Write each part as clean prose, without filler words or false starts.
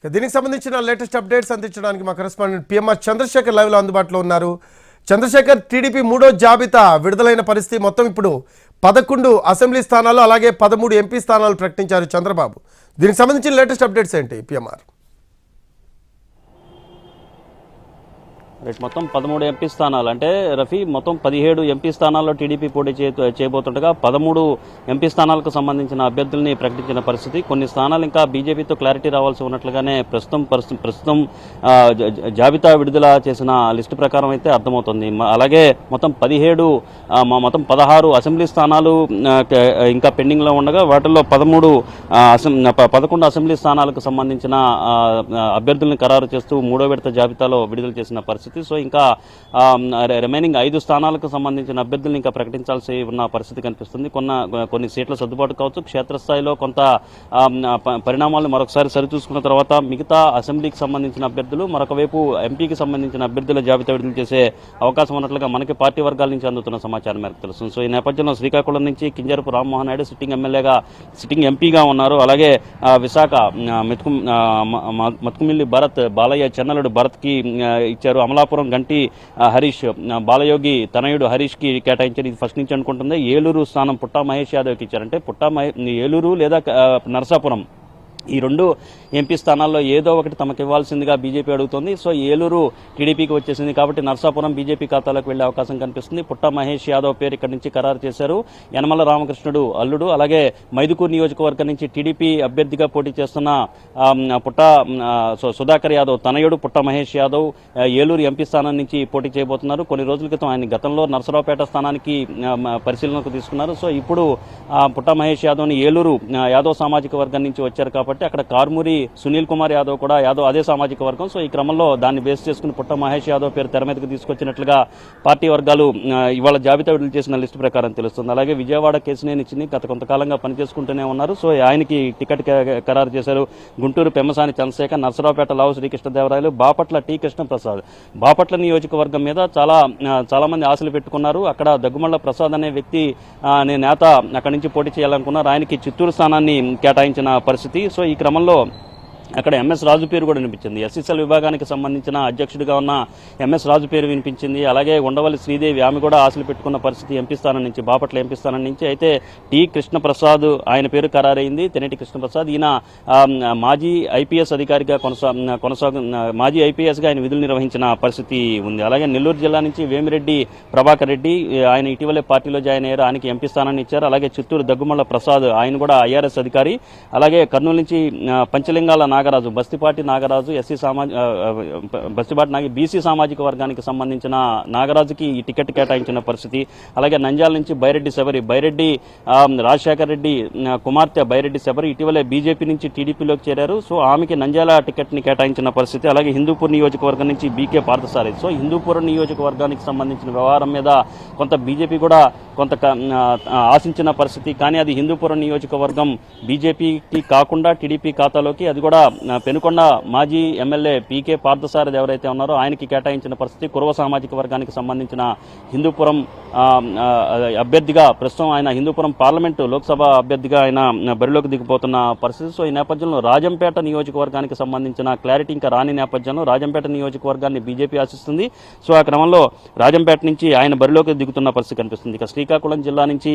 దీనికి సంబంధించిన latest updates అందించడానికి మా కరెస్పాండెంట్ పిఎంఆర్ చంద్రశేఖర్ లైవ్ లో అందుబాటులో ఉన్నారు. చంద్రశేఖర్, టీడీపీ మూడో జాబితా విడుదలైన పరిస్థితి మొత్తం ఇప్పుడు 11 అసెంబ్లీ స్థానాలు అలాగే 13 ఎంపీ స్థానాలు ప్రకటించారు చంద్రబాబు. దీనికి సంబంధించిన లేటెస్ట్ అప్డేట్స్ ఏంటి పిఎంఆర్? మొత్తం 13 ఎంపీ స్థానాలు అంటే రఫీ మొత్తం 17 ఎంపీ స్థానాల్లో టీడీపీ పోటీ చేయబోతుండగా 13 ఎంపీ స్థానాలకు సంబంధించిన అభ్యర్థుల్ని ప్రకటించిన పరిస్థితి. కొన్ని స్థానాలు ఇంకా బీజేపీతో క్లారిటీ రావాల్సి ఉన్నట్లుగానే ప్రస్తుతం జాబితా విడుదల చేసిన లిస్టు ప్రకారం అయితే అర్థమవుతుంది. అలాగే మొత్తం 16 అసెంబ్లీ స్థానాలు ఇంకా పెండింగ్ లో ఉండగా వాటిల్లో 11 అసెంబ్లీ స్థానాలకు సంబంధించిన అభ్యర్థుల్ని ఖరారు చేస్తూ మూడో విడత జాబితాలో విడుదల చేసిన పరిస్థితి. సో ఇంకా రిమైనింగ్ 5 స్థానాలకు సంబంధించిన అభ్యర్థులను ఇంకా ప్రకటించాల్సి ఉన్న పరిస్థితి కనిపిస్తుంది. కొన్ని సీట్ల సర్దుబాటు కావచ్చు, క్షేత్రస్థాయిలో కొంత పరిణామాలను మరొకసారి సరిచూసుకున్న తర్వాత మిగతా అసెంబ్లీకి సంబంధించిన అభ్యర్థులు, మరొక వైపు ఎంపీకి సంబంధించిన అభ్యర్థుల జాబితా విడుదల చేసే అవకాశం ఉన్నట్లుగా మనకి పార్టీ వర్గాల నుంచి అందుతున్న సమాచారం మేరకు తెలుస్తుంది. సో ఈ నేపథ్యంలో శ్రీకాకుళం నుంచి కింజరపు రామ్మోహన్ నాయుడు సిట్టింగ్ ఎంపీగా ఉన్నారు. అలాగే విశాఖ మత్కుమిల్లి భరత్ బాలయ్య చెన్నలుడు భరత్కి ఇచ్చారు. అమలాపురం గంటి హరీష్ బాలయోగి తనయుడు హరీష్ కి కేటాయించారు. ఇది ఫస్ట్ నుంచి అనుకుంటుంది. ఏలూరు స్థానం పుట్టా మహేష్ యాదవ్కి ఇచ్చారంటే ఏలూరు లేదా నరసాపురం ఈ 2 ఎంపీ స్థానాల్లో ఏదో ఒకటి తమకు ఇవ్వాల్సిందిగా బీజేపీ అడుగుతోంది. సో ఏలూరు టీడీపీకి వచ్చేసింది కాబట్టి నరసాపురం బీజేపీ ఖాతాలోకి వెళ్లే అవకాశం కనిపిస్తుంది. పుట్టా మహేష్ యాదవ్ పేరు ఇక్కడి నుంచి ఖరారు చేశారు. యనమల రామకృష్ణుడు అల్లుడు. అలాగే మైదుకూరు నియోజకవర్గం నుంచి టీడీపీ అభ్యర్థిగా పోటీ చేస్తున్న పుట్టా సుధాకర్ యాదవ్ తనయుడు పుట్టా మహేష్ యాదవ్ ఏలూరు ఎంపీ స్థానం నుంచి పోటీ చేయబోతున్నారు. కొన్ని రోజుల క్రితం ఆయన గతంలో నరసరావుపేట స్థానానికి పరిశీలనకు తీసుకున్నారు. సో ఇప్పుడు పుట్టా మహేష్ యాదవ్ని ఏలూరు యాదవ్ సామాజిక వర్గం నుంచి వచ్చారు కాబట్టి అక్కడ కార్మూరి సునీల్ కుమార్ యాదవ్ కూడా అదే సామాజిక వర్గం. సో ఈ క్రమంలో దాన్ని బేస్ చేసుకుని పుట్ట మహేష్ యాదవ్ పేరు తెర మీదకి తీసుకొచ్చినట్లుగా పార్టీ వర్గాలు ఇవాళ జాబితా విడుదల చేసిన లిస్టు ప్రకారం తెలుస్తుంది. అలాగే విజయవాడ కేసినేని చిన్ని గత కొంతకాలంగా పనిచేసుకుంటూనే ఉన్నారు. సో ఆయనకి టికెట్ ఖరారు చేశారు. గుంటూరు పెమ్మసాని చంద్రశేఖర్, నర్సరావుపేట లావు శ్రీకృష్ణదేవరాయలు, బాపట్ల టి కృష్ణప్రసాద్. బాపట్ల నియోజకవర్గం మీద చాలా మంది ఆశలు పెట్టుకున్నారు. అక్కడ దగ్గుమళ్ల ప్రసాద్ అనే వ్యక్తి నేత అక్కడి నుంచి పోటీ చేయాలనుకున్నారు. ఆయనకి చిత్తూరు స్థానాన్ని కేటాయించిన పరిస్థితి. సో ఈ క్రమంలో అక్కడ ఎంఎస్ రాజు పేరు కూడా వినిపించింది. ఎస్సీసీఎల్ విభాగానికి సంబంధించిన అధ్యక్షుడిగా ఉన్న ఎంఎస్ రాజు పేరు వినిపించింది. అలాగే ఉండవల్లి శ్రీదేవి ఆమె కూడా ఆశలు పెట్టుకున్న పరిస్థితి ఎంపీ స్థానం నుంచి, బాపట్ల ఎంపీ స్థానం నుంచి. అయితే టి కృష్ణప్రసాద్ ఆయన పేరు ఖరారైంది. తెనేటి కృష్ణప్రసాద్ ఈయన మాజీ ఐపీఎస్ అధికారిగా మాజీ ఐపీఎస్గా ఆయన విధులు నిర్వహించిన పరిస్థితి ఉంది. అలాగే నెల్లూరు జిల్లా నుంచి వేమిరెడ్డి ప్రభాకర్ రెడ్డి ఆయన ఇటీవలే పార్టీలో జాయిన్ అయ్యారు. ఆయనకి ఎంపీ స్థానాన్ని ఇచ్చారు. అలాగే చిత్తూరు దగ్గుమళ్ల ప్రసాద్ ఆయన కూడా ఐఆర్ఎస్ అధికారి. అలాగే కర్నూలు నుంచి పంచలింగాల నాగరాజు, బస్తిపాటి నాగరాజు బీసీ సామాజిక వర్గానికి సంబంధించిన నాగరాజుకి ఈ టికెట్ కేటాయించిన పరిస్థితి. అలాగే నంద్యాల నుంచి బైరెడ్డి రాజశేఖర్ రెడ్డి కుమార్తె బైరెడ్డి శబరి ఇటీవలే బీజేపీ నుంచి టీడీపీలోకి చేరారు. సో ఆమెకి నంద్యాల టికెట్ ని కేటాయించిన పరిస్థితి. అలాగే హిందూపూర్ నియోజకవర్గం నుంచి బీకే పార్థసారథి. సో హిందూపురం నియోజకవర్గానికి సంబంధించిన వ్యవహారం మీద కొంత బీజేపీ కూడా కొంత ఆశించిన పరిస్థితి. కానీ అది హిందూపురం నియోజకవర్గం బీజేపీకి కాకుండా టీడీపీ ఖాతాలోకి, అది కూడా పెనుకొండ మాజీ ఎమ్మెల్యే పీకే పార్థసారథి ఎవరైతే ఉన్నారో ఆయనకి కేటాయించిన పరిస్థితి. కురవ సామాజిక వర్గానికి సంబంధించిన హిందూపురం అభ్యర్థిగా ప్రస్తుతం ఆయన హిందూపురం పార్లమెంటు లోక్సభ అభ్యర్థిగా ఆయన బరిలోకి దిగిపోతున్న పరిస్థితి. సో ఈ నేపథ్యంలో రాజంపేట నియోజకవర్గానికి సంబంధించిన క్లారిటీ ఇంకా రాని నేపథ్యంలో రాజంపేట నియోజకవర్గాన్ని బీజేపీ ఆశిస్తుంది. సో ఆ క్రమంలో రాజంపేట నుంచి ఆయన బరిలోకి దిగుతున్న పరిస్థితి కనిపిస్తుంది. ఇక శ్రీకాకుళం జిల్లా నుంచి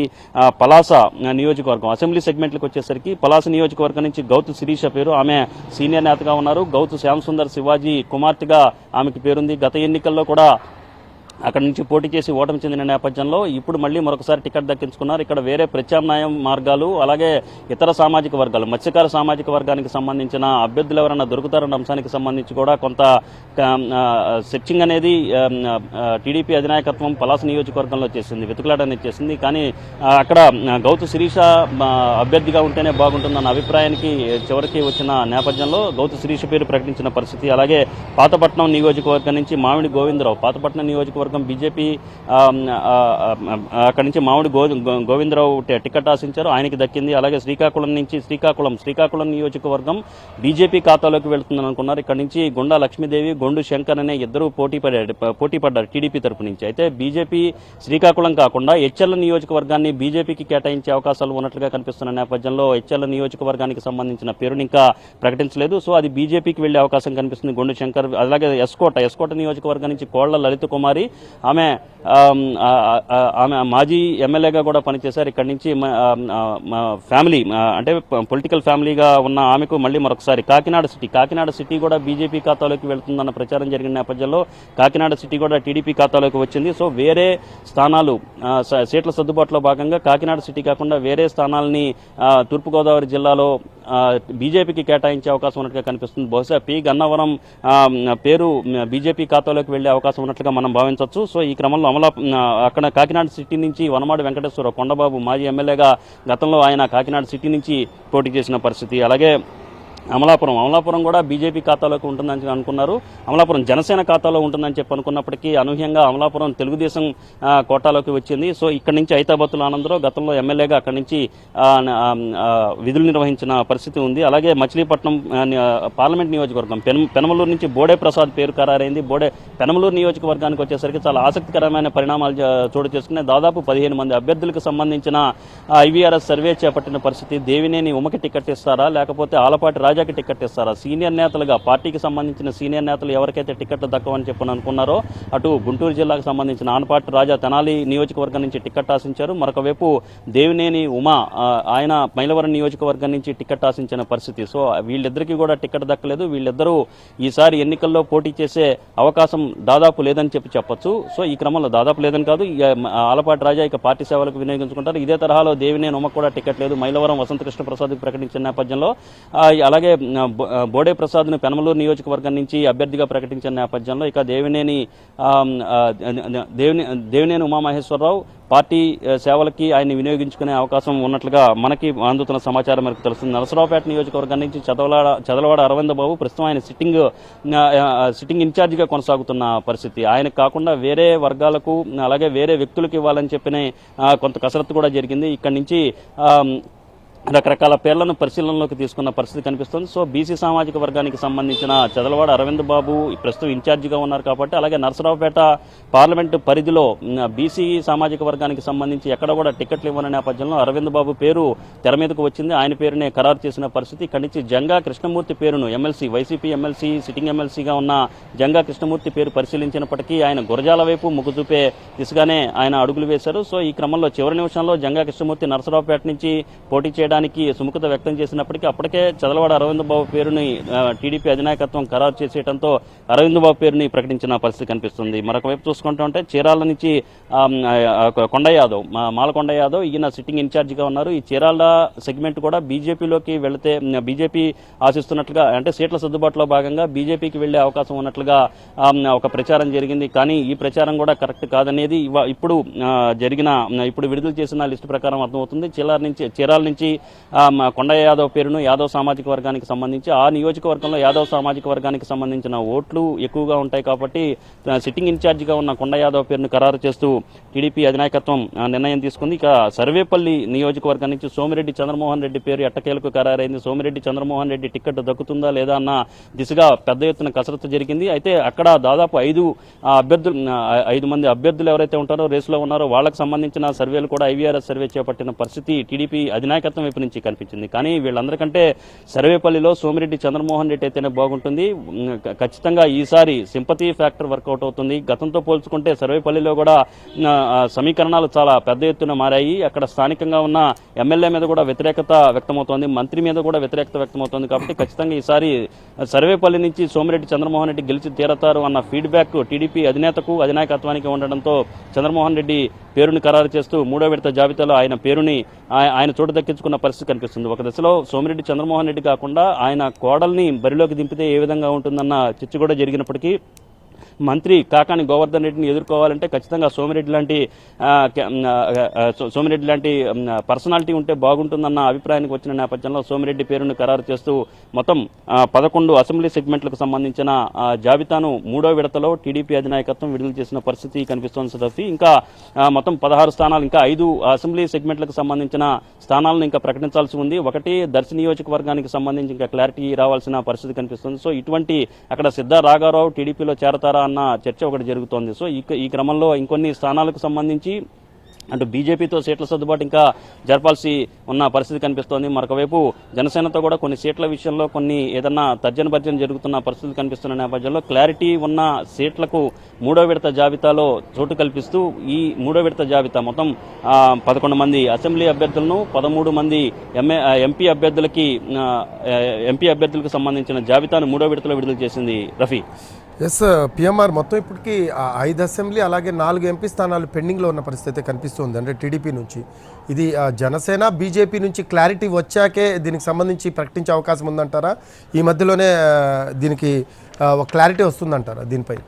పలాస నియోజకవర్గం అసెంబ్లీ సెగ్మెంట్లకు వచ్చేసరికి పలాస నియోజకవర్గం నుంచి గౌతు శిరీష పేరు, ఆమె సీనియర్ నేతగా ఉన్నారు. గౌతు శ్యామ్ సుందర్ శివాజీ కుమార్తెగా ఆమెకి పేరుంది. గత ఎన్నికల్లో కూడా అక్కడి నుంచి పోటీ చేసి ఓటమి చెందిన నేపథ్యంలో ఇప్పుడు మళ్ళీ మరొకసారి టికెట్ దక్కించుకున్నారు. ఇక్కడ వేరే ప్రత్యామ్నాయ మార్గాలు, అలాగే ఇతర సామాజిక వర్గాలు, మత్స్యకార సామాజిక వర్గానికి సంబంధించిన అభ్యర్థులు ఎవరైనా దొరుకుతారన్న అంశానికి సంబంధించి కూడా కొంత సెర్చింగ్ అనేది టీడీపీ అధినాయకత్వం పలాస నియోజకవర్గంలో చేసింది, వెతుకులాట అనేది చేసింది. కానీ అక్కడ గౌతు శిరీష అభ్యర్థిగా ఉంటేనే బాగుంటుందన్న అభిప్రాయానికి చివరికి వచ్చిన నేపథ్యంలో గౌతు శిరీష పేరు ప్రకటించిన పరిస్థితి. అలాగే పాతపట్నం నియోజకవర్గం నుంచి మామిడి గోవిందరావు, పాతపట్నం నియోజకవర్గం నియోజకవర్గం బీజేపీ అక్కడి నుంచి మామిడి గోవిందరావు టికెట్ ఆశించారు, ఆయనకి దక్కింది. అలాగే శ్రీకాకుళం నియోజకవర్గం బీజేపీ ఖాతాలోకి వెళుతుందని అనుకున్నారు. ఇక్కడ నుంచి గుండా లక్ష్మీదేవి, గొండు శంకర్ అనే ఇద్దరు పోటీ పడ్డారు టీడీపీ తరపు నుంచి. అయితే బీజేపీ శ్రీకాకుళం కాకుండా ఎచ్చెర్ల నియోజకవర్గాన్ని బీజేపీకి కేటాయించే అవకాశాలు ఉన్నట్లుగా కనిపిస్తున్న నేపథ్యంలో ఎచ్చెర్ల నియోజకవర్గానికి సంబంధించిన పేరుని ఇంకా ప్రకటించలేదు. సో అది బీజేపీకి వెళ్లే అవకాశం కనిపిస్తుంది. గొండు శంకర్, అలాగే ఎస్కోట నియోజకవర్గం నుంచి కోళ్ల లలిత కుమారి, ఆమె మాజీ ఎమ్మెల్యేగా కూడా పనిచేశారు. ఇక్కడ నుంచి ఫ్యామిలీ అంటే పొలిటికల్ ఫ్యామిలీగా ఉన్న ఆమెకు మళ్ళీ మరొకసారి కాకినాడ సిటీ కూడా బీజేపీ ఖాతాలోకి వెళ్తుందన్న ప్రచారం జరిగిన నేపథ్యంలో కాకినాడ సిటీ కూడా టీడీపీ ఖాతాలోకి వచ్చింది. సో వేరే స్థానాలు సీట్ల సర్దుబాటులో భాగంగా కాకినాడ సిటీ కాకుండా వేరే స్థానాలని తూర్పుగోదావరి జిల్లాలో బీజేపీకి కేటాయించే అవకాశం ఉన్నట్టుగా కనిపిస్తుంది. బహుశా పి గన్నవరం పేరు బీజేపీ ఖాతాలోకి వెళ్లే అవకాశం ఉన్నట్లుగా మనం భావించవచ్చు. సో ఈ క్రమంలో అక్కడ కాకినాడ సిటీ నుంచి వనమాడి వెంకటేశ్వరరావు కొండబాబు మాజీ ఎమ్మెల్యేగా గతంలో ఆయన కాకినాడ సిటీ నుంచి పోటీ చేసిన పరిస్థితి. అలాగే అమలాపురం కూడా బీజేపీ ఖాతాలోకి ఉంటుందని అనుకున్నారు. అమలాపురం జనసేన ఖాతాలో ఉంటుందని చెప్పి అనుకున్నప్పటికీ అనూహ్యంగా అమలాపురం తెలుగుదేశం కోటాలోకి వచ్చింది. సో ఇక్కడి నుంచి ఐతాబత్తుల ఆనందరావు గతంలో ఎమ్మెల్యేగా అక్కడి నుంచి విధులు నిర్వహించిన పరిస్థితి ఉంది. అలాగే మచిలీపట్నం పార్లమెంట్ నియోజకవర్గం పెనమలూరు నుంచి బోడే ప్రసాద్ పేరు ఖరారైంది. పెనమలూరు నియోజకవర్గానికి వచ్చేసరికి చాలా ఆసక్తికరమైన పరిణామాలు చోటు చేసుకున్నాయి. దాదాపు 15 మంది అభ్యర్థులకు సంబంధించిన ఐవీఆర్ఎస్ సర్వే చేపట్టిన పరిస్థితి. దేవినేని ఉమకి టికెట్ ఇస్తారా, లేకపోతే ఆలపాటి రాజాకి టికెట్ ఇస్తారా? సీనియర్ నేతలుగా పార్టీకి సంబంధించిన సీనియర్ నేతలు ఎవరికైతే టికెట్లు దక్కవని చెప్పని అనుకున్నారో అటు గుంటూరు జిల్లాకు సంబంధించిన ఆనపాటి రాజా తెనాలి నియోజకవర్గం నుంచి టికెట్ ఆశించారు. మరొక వైపు దేవినేని ఉమా ఆయన మైలవరం నియోజకవర్గం నుంచి టికెట్ ఆశించిన పరిస్థితి. సో వీళ్ళిద్దరికీ కూడా టికెట్ దక్కలేదు. వీళ్ళిద్దరూ ఈసారి ఎన్నికల్లో పోటీ చేసే అవకాశం దాదాపు లేదని చెప్పొచ్చు. సో ఈ క్రమంలో దాదాపు లేదని కాదు, ఆలపాటి రాజా ఇక పార్టీ సేవలకు వినియోగించుకుంటారు. ఇదే తరహాలో దేవినేని ఉమ కూడా టికెట్ లేదు. మైలవరం వసంతకృష్ణ ప్రసాద్ ప్రకటించిన నేపథ్యంలో అలాగే బోడే ప్రసాద్ను పెనమలూరు నియోజకవర్గం నుంచి అభ్యర్థిగా ప్రకటించిన నేపథ్యంలో ఇక దేవినేని ఉమామహేశ్వరరావు పార్టీ సేవలకి ఆయన్ని వినియోగించుకునే అవకాశం ఉన్నట్లుగా మనకి అందుతున్న సమాచారం మేరకు తెలుస్తుంది. నరసరావుపేట నియోజకవర్గం నుంచి చదలవాడ అరవింద్ బాబు ప్రస్తుతం ఆయన సిట్టింగ్ ఇన్ఛార్జిగా కొనసాగుతున్న పరిస్థితి. ఆయనకు కాకుండా వేరే వర్గాలకు అలాగే వేరే వ్యక్తులకు ఇవ్వాలని చెప్పిన కొంత కసరత్తు కూడా జరిగింది. ఇక్కడి నుంచి రకరకాల పేర్లను పరిశీలనలోకి తీసుకున్న పరిస్థితి కనిపిస్తుంది. సో బీసీ సామాజిక వర్గానికి సంబంధించిన చదలవాడ అరవింద్ బాబు ప్రస్తుతం ఇన్ఛార్జిగా ఉన్నారు కాబట్టి, అలాగే నరసరావుపేట పార్లమెంటు పరిధిలో బీసీ సామాజిక వర్గానికి సంబంధించి ఎక్కడ కూడా టికెట్లు ఇవ్వని నేపథ్యంలో అరవింద్ బాబు పేరు తెర మీదకు వచ్చింది. ఆయన పేరునే ఖరారు చేసిన పరిస్థితి. ఇక్కడి నుంచి జంగా కృష్ణమూర్తి పేరును వైసీపీ ఎమ్మెల్సీ సిట్టింగ్ ఎమ్మెల్సీగా ఉన్న జంగా కృష్ణమూర్తి పేరు పరిశీలించినప్పటికీ ఆయన గురజాల వైపు మొగ్గు చూపే దిశగానే ఆయన అడుగులు వేశారు. సో ఈ క్రమంలో చివరి నిమిషంలో జంగా కృష్ణమూర్తి నరసరావుపేట నుంచి పోటీ చేయడానికి సుముఖత వ్యక్తం చేసినప్పటికీ అప్పటికే చదలవాడ అరవింద్ బాబు పేరుని టీడీపీ అధినాయకత్వం ఖరారు చేసేయడంతో అరవింద్ బాబు పేరుని ప్రకటించిన పరిస్థితి కనిపిస్తుంది. మరొక వైపు చూసుకుంటుంటే చీరాల నుంచి మాలకొండ యాదవ్ ఈయన సిట్టింగ్ ఇన్ఛార్జిగా ఉన్నారు. ఈ చీరాల సెగ్మెంట్ కూడా బీజేపీలోకి వెళితే బీజేపీ ఆశిస్తున్నట్లుగా అంటే సీట్ల సర్దుబాటులో భాగంగా బీజేపీకి వెళ్లే అవకాశం ఉన్నట్లుగా ఒక ప్రచారం జరిగింది. కానీ ఈ ప్రచారం కూడా కరెక్ట్ కాదనేది ఇప్పుడు విడుదల చేసిన లిస్టు ప్రకారం అర్థమవుతుంది. చీరాల నుంచి కొండ యాదవ్ పేరును యాదవ్ సామాజిక వర్గానికి సంబంధించి ఆ నియోజకవర్గంలో యాదవ్ సామాజిక వర్గానికి సంబంధించిన ఓట్లు ఎక్కువగా ఉంటాయి కాబట్టి సిట్టింగ్ ఇన్ఛార్జిగా ఉన్న కొండ యాదవ్ పేరును ఖరారు చేస్తూ టీడీపీ అధినాయకత్వం నిర్ణయం తీసుకుంది. ఇక సర్వేపల్లి నియోజకవర్గం నుంచి సోమిరెడ్డి చంద్రమోహన్ రెడ్డి పేరు ఎట్టకేలకు ఖరారైంది. సోమిరెడ్డి చంద్రమోహన్ రెడ్డి టికెట్ దక్కుతుందా లేదా అన్న దిశగా పెద్ద ఎత్తున కసరత్తు జరిగింది. అయితే అక్కడ దాదాపు 5 మంది అభ్యర్థులు ఎవరైతే ఉంటారో రేసులో ఉన్నారో వాళ్ళకి సంబంధించిన సర్వేలు కూడా ఐవీఆర్ఎస్ సర్వే చేపట్టిన పరిస్థితి టీడీపీ అధినాయకత్వం వైపు నుంచి కనిపించింది. కానీ వీళ్ళందరికంటే సర్వేపల్లిలో సోమిరెడ్డి చంద్రమోహన్ రెడ్డి అయితేనే బాగుంటుంది. ఖచ్చితంగా ఈసారి సింపతి ఫ్యాక్టర్ వర్కౌట్ అవుతుంది. గతంతో పోల్చుకుంటే సర్వేపల్లిలో కూడా సమీకరణాలు చాలా పెద్ద ఎత్తున మారాయి. అక్కడ స్థానికంగా ఉన్న ఎమ్మెల్యే మీద కూడా వ్యతిరేకత వ్యక్తమవుతోంది, మంత్రి మీద కూడా వ్యతిరేకత వ్యక్తమవుతోంది. కాబట్టి ఖచ్చితంగా ఈసారి సర్వేపల్లి నుంచి సోమిరెడ్డి చంద్రమోహన్ రెడ్డి గెలిచి తీరతారు అన్న ఫీడ్బ్యాక్ టీడీపీ అధినాయకత్వానికి ఉండడంతో చంద్రమోహన్ రెడ్డి పేరుని ఖరారు చేస్తూ 3వ విడత జాబితాలో ఆయన చోటు దక్కించుకున్న పరిస్థితి కనిపిస్తుంది. ఒక దశలో సోమిరెడ్డి చంద్రమోహన్ రెడ్డి కాకుండా ఆయన కోడల్ని బరిలోకి దింపితే ఏ విధంగా ఉంటుందన్న చర్చ కూడా జరిగినప్పటికీ మంత్రి కాకాని గోవర్ధన్ రెడ్డిని ఎదుర్కోవాలంటే ఖచ్చితంగా సోమిరెడ్డి లాంటి పర్సనాలిటీ ఉంటే బాగుంటుందన్న అభిప్రాయానికి వచ్చిన నేపథ్యంలో సోమిరెడ్డి పేరును ఖరారు చేస్తూ మొత్తం 11 అసెంబ్లీ సెగ్మెంట్లకు సంబంధించిన జాబితాను 3వ విడతలో టీడీపీ అధినాయకత్వం విడుదల చేసిన పరిస్థితి కనిపిస్తోంది రఫీ. ఇంకా మొత్తం 16 స్థానాలు, ఇంకా 5 అసెంబ్లీ సెగ్మెంట్లకు సంబంధించిన స్థానాలను ఇంకా ప్రకటించాల్సి ఉంది. ఒకటి దర్శి నియోజకవర్గానికి సంబంధించి ఇంకా క్లారిటీ రావాల్సిన పరిస్థితి కనిపిస్తుంది. సో ఇటువంటి అక్కడ సిద్ధా రాఘారావు టీడీపీలో చేరతారా అన్న చర్చ ఒకటి జరుగుతోంది. సో ఈ క్రమంలో ఇంకొన్ని స్థానాలకు సంబంధించి అటు బీజేపీతో సీట్ల సర్దుబాటు ఇంకా జరపాల్సి ఉన్న పరిస్థితి కనిపిస్తోంది. మరొకవైపు జనసేనతో కూడా కొన్ని సీట్ల విషయంలో కొన్ని ఏదన్నా తర్జన భర్జన జరుగుతున్న పరిస్థితి కనిపిస్తున్న నేపథ్యంలో క్లారిటీ ఉన్న సీట్లకు 3వ విడత జాబితాలో చోటు కల్పిస్తూ ఈ 3వ విడత జాబితా మొత్తం 11 మంది అసెంబ్లీ అభ్యర్థులను 13 మంది ఎంపీ అభ్యర్థులకు సంబంధించిన జాబితాను 3వ విడతలో విడుదల చేసింది రఫీ. ఎస్ పిఎంఆర్ మొత్తం ఇప్పటికీ 5 అసెంబ్లీ అలాగే 4 ఎంపీ స్థానాలు పెండింగ్లో ఉన్న పరిస్థితి కనిపిస్తుంది. అంటే టీడీపీ నుంచి ఇది జనసేన బీజేపీ నుంచి క్లారిటీ వచ్చాకే దీనికి సంబంధించి ప్రకటించే అవకాశం ఉందంటారా? ఈ మధ్యలోనే దీనికి ఒక క్లారిటీ వస్తుందంటారా దీనిపై?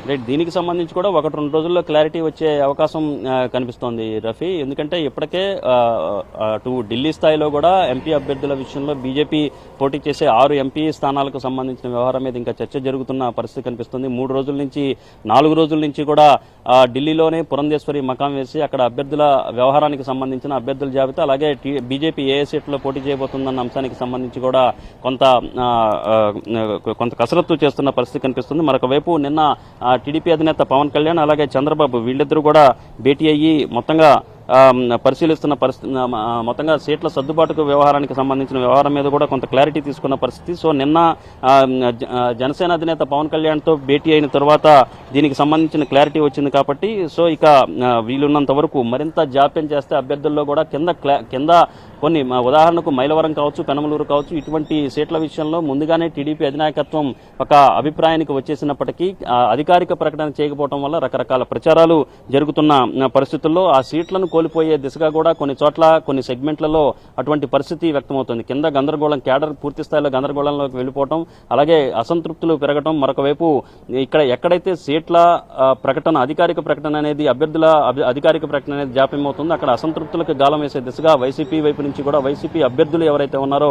రైట్, దీనికి సంబంధించి కూడా 1-2 రోజుల్లో క్లారిటీ వచ్చే అవకాశం కనిపిస్తోంది రఫీ. ఎందుకంటే ఇప్పటికే అటు ఢిల్లీ స్థాయిలో కూడా ఎంపీ అభ్యర్థుల విషయంలో బీజేపీ పోటీ చేసే 6 ఎంపీ స్థానాలకు సంబంధించిన వ్యవహారం మీద ఇంకా చర్చ జరుగుతున్న పరిస్థితి కనిపిస్తుంది. 4 రోజుల నుంచి కూడా ఢిల్లీలోనే పురంధేశ్వరి మకాం వేసి అక్కడ అభ్యర్థుల వ్యవహారానికి సంబంధించిన అభ్యర్థుల జాబితా, అలాగే బీజేపీ ఏ సీట్లో పోటీ చేయబోతుందన్న అంశానికి సంబంధించి కూడా కొంత కసరత్తు చేస్తున్న పరిస్థితి కనిపిస్తుంది. మరొక వైపు నిన్న టీడీపీ అధినేత పవన్ కళ్యాణ్ అలాగే చంద్రబాబు వీళ్ళిద్దరూ కూడా భేటీ అయ్యి మొత్తంగా పరిశీలిస్తున్న పరిస్థితి, మొత్తంగా సీట్ల సర్దుబాటుకు వ్యవహారానికి సంబంధించిన వ్యవహారం మీద కూడా కొంత క్లారిటీ తీసుకున్న పరిస్థితి. సో నిన్న జనసేన అధినేత పవన్ కళ్యాణ్తో భేటీ అయిన తర్వాత దీనికి సంబంధించిన క్లారిటీ వచ్చింది కాబట్టి సో ఇక వీలున్నంత వరకు మరింత జాప్యం చేస్తే అభ్యర్థుల్లో కూడా కింద కొన్ని ఉదాహరణకు మైలవరం కావచ్చు, పెనమలూరు కావచ్చు, ఇటువంటి సీట్ల విషయంలో ముందుగానే టీడీపీ అధినాయకత్వం ఒక అభిప్రాయానికి వచ్చేసినప్పటికీ అధికారిక ప్రకటన చేయకపోవడం వల్ల రకరకాల ప్రచారాలు జరుగుతున్న పరిస్థితుల్లో ఆ సీట్లను కోల్పోయే దిశగా కూడా కొన్ని చోట్ల కొన్ని సెగ్మెంట్లలో అటువంటి పరిస్థితి వ్యక్తమవుతుంది. కింద గందరగోళం, క్యాడర్ పూర్తి స్థాయిలో గందరగోళంలోకి వెళ్ళిపోవడం, అలాగే అసంతృప్తులు పెరగడం. మరొక వైపు ఎక్కడైతే సీట్ల ప్రకటన, అధికారిక ప్రకటన అనేది అభ్యర్థుల అధికారిక ప్రకటన అనేది జాప్యం అవుతుందో అక్కడ అసంతృప్తులకు గాలం వేసే దిశగా వైసీపీ వైపు నుంచి కూడా వైసీపీ అభ్యర్థులు ఎవరైతే ఉన్నారో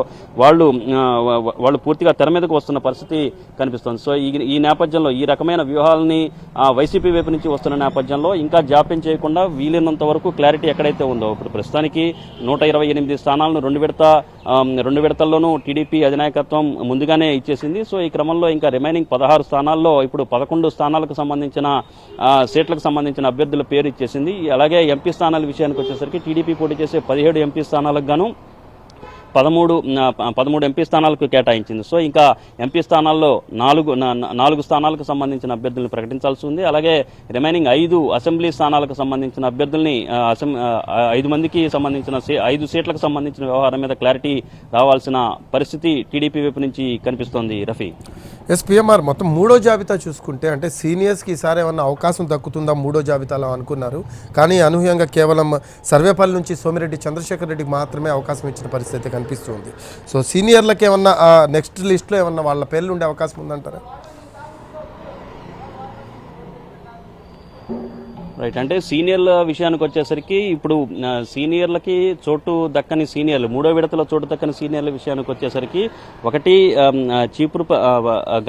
వాళ్ళు పూర్తిగా తెర మీదకు వస్తున్న పరిస్థితి కనిపిస్తుంది. సో ఈ నేపథ్యంలో ఈ రకమైన వ్యూహాలని వైసీపీ వైపు నుంచి వస్తున్న నేపథ్యంలో ఇంకా జాప్యం చేయకుండా వీలైనంత వరకు క్లారిటీ ఎక్కడైతే ఉందో ఇప్పుడు ప్రస్తుతానికి 128 స్థానాలను రెండు విడతల్లోనూ టీడీపీ అధినాయకత్వం ముందుగానే ఇచ్చేసింది. సో ఈ క్రమంలో ఇంకా రిమైనింగ్ 16 స్థానాల్లో ఇప్పుడు 11 స్థానాలకు సంబంధించిన సీట్లకు సంబంధించిన అభ్యర్థుల పేరు ఇచ్చేసింది. అలాగే ఎంపీ స్థానాల విషయానికి వచ్చేసరికి టీడీపీ పోటీ చేసే 17 ఎంపీ స్థానాలకు గాను 13 ఎంపీ స్థానాలకు కేటాయించింది. సో ఇంకా ఎంపీ స్థానాల్లో 4 స్థానాలకు సంబంధించిన అభ్యర్థులను ప్రకటించాల్సి ఉంది. అలాగే రిమైనింగ్ 5 అసెంబ్లీ స్థానాలకు సంబంధించిన అభ్యర్థుల్ని 5 మందికి సంబంధించిన 5 సీట్లకు సంబంధించిన వ్యవహారం మీద క్లారిటీ రావాల్సిన పరిస్థితి టీడీపీ వైపు నుంచి కనిపిస్తోంది రఫీ. ఎస్పీఎంఆర్ మొత్తం 3వ జాబితా చూసుకుంటే అంటే సీనియర్స్కి ఈసారి ఏమన్నా అవకాశం దక్కుతుందా 3వ జాబితాలో అనుకున్నారు, కానీ అనూహ్యంగా కేవలం సర్వేపల్లి నుంచి సోమిరెడ్డి చంద్రశేఖర్ రెడ్డికి మాత్రమే అవకాశం ఇచ్చిన పరిస్థితి కనిపిస్తుంది. సో సీనియర్లకి ఏమన్నా నెక్స్ట్ లిస్ట్లో ఏమన్నా వాళ్ళ పేర్లు ఉండే అవకాశం ఉందంటారా? రైట్, అంటే సీనియర్ల విషయానికి వచ్చేసరికి ఇప్పుడు సీనియర్లకి చోటు దక్కని సీనియర్లు 3వ విడతలో చోటు దక్కని సీనియర్ల విషయానికి వచ్చేసరికి ఒకటి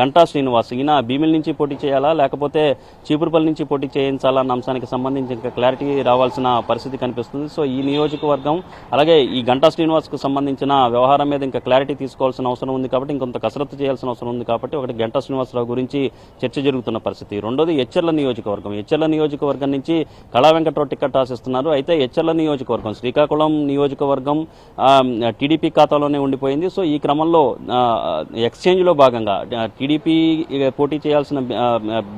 గంటా శ్రీనివాస్, ఈయన భీమిలి నుంచి పోటీ చేయాలా లేకపోతే చీపురుపల్లి నుంచి పోటీ చేయించాలా అన్న అంశానికి సంబంధించి ఇంకా క్లారిటీ రావాల్సిన పరిస్థితి కనిపిస్తుంది. సో ఈ నియోజకవర్గం అలాగే ఈ గంటా శ్రీనివాస్కు సంబంధించిన వ్యవహారం మీద ఇంకా క్లారిటీ తీసుకోవాల్సిన అవసరం ఉంది కాబట్టి ఇంకొంత కసరత్తు చేయాల్సిన అవసరం ఉంది కాబట్టి ఒకటి గంటా శ్రీనివాసరావు గురించి చర్చ జరుగుతున్న పరిస్థితి. రెండోది ఎచ్చెర్ల నియోజకవర్గం నుంచి కళా వెంకట్రావు టికెట్ ఆశిస్తున్నారు. అయితే ఎచ్చెర్ల నియోజకవర్గం, శ్రీకాకుళం నియోజకవర్గం టీడీపీ ఖాతాలోనే ఉండిపోయింది. సో ఈ క్రమంలో ఎక్స్చేంజ్లో భాగంగా టీడీపీ పోటీ చేయాల్సిన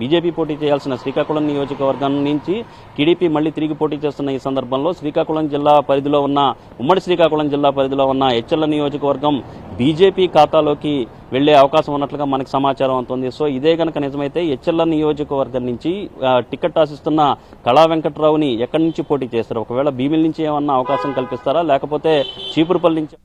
బీజేపీ పోటీ చేయాల్సిన శ్రీకాకుళం నియోజకవర్గం నుంచి టీడీపీ మళ్ళీ తిరిగి పోటీ చేస్తున్న ఈ సందర్భంలో ఉమ్మడి శ్రీకాకుళం జిల్లా పరిధిలో ఉన్న ఎచ్చెర్ల నియోజకవర్గం బీజేపీ ఖాతాలోకి వెళ్లే అవకాశం ఉన్నట్లుగా మనకు సమాచారం అవుతుంది. సో ఇదే కనుక నిజమైతే ఎచ్చెర్ల నియోజకవర్గం నుంచి టికెట్ ఆశిస్తున్న కళా వెంకట్రావుని ఎక్కడి నుంచి పోటీ చేస్తారు? ఒకవేళ భీమిలి నుంచి ఏమన్నా అవకాశం కల్పిస్తారా లేకపోతే చీపురుపల్లి నుంచి